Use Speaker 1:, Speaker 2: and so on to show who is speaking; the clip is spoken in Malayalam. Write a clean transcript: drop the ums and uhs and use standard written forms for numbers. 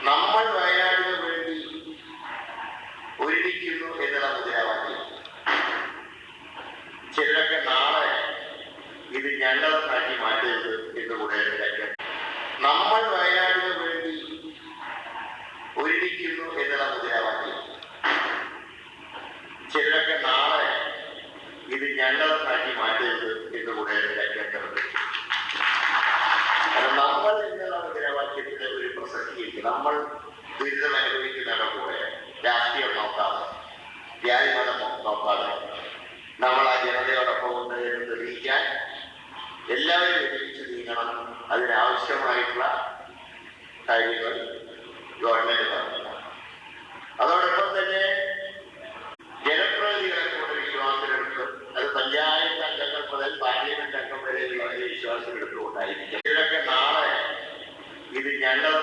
Speaker 1: നമ്മൾ വയനാടിന് വേണ്ടി ഒരുമിക്കുന്നു എന്നുള്ള മുദ്രാവാക്യം ചിലരൊക്കെ നാളെ ഇത് ഞങ്ങളെ നാട്ടി മാറ്റരുത് എന്ന് കൂടെ നമ്മൾ വയനാടിന് വേണ്ടി ഒരുമിക്കുന്നു എന്നുള്ള മുദ്രാവാക്യം ചിലരൊക്കെ നാളെ ഇത് ഞങ്ങളെ നാട്ടി മാറ്റരുത് എന്ന് കൂടെ കേൾക്കുന്നത്. നമ്മൾ എന്നുള്ള മുദ്രാവാക്യത്തിന്റെ ഒരു പ്രസക്തിയില്ല. നമ്മൾ ദുരിതം അനുഭവിക്കുന്നവരുടെ കൂടെ രാഷ്ട്രീയം നോക്കാതെ ജാതിമതം നോക്കാതെ നമ്മൾ ആ ജനതയോടൊപ്പം ഉണ്ട് എന്ന് തെളിയിക്കാൻ എല്ലാവരും ഒരുമിച്ച് നീങ്ങണം. അതിനാവശ്യമായിട്ടുള്ള കാര്യങ്ങൾ ഗവൺമെന്റ് പറഞ്ഞു. അതോടൊപ്പം തന്നെ ജനപ്രതിനിധികളെ കൂടെ വിശ്വാസമെടുത്ത് അത് പഞ്ചായത്ത് അംഗങ്ങൾ മുതൽ പാർലമെന്റ് അംഗം വരെയുള്ള വിശ്വാസമെടുത്തുകൊണ്ടായിരിക്കും. ഇതിലൊക്കെ നാളെ ഇത് ഞങ്ങളെ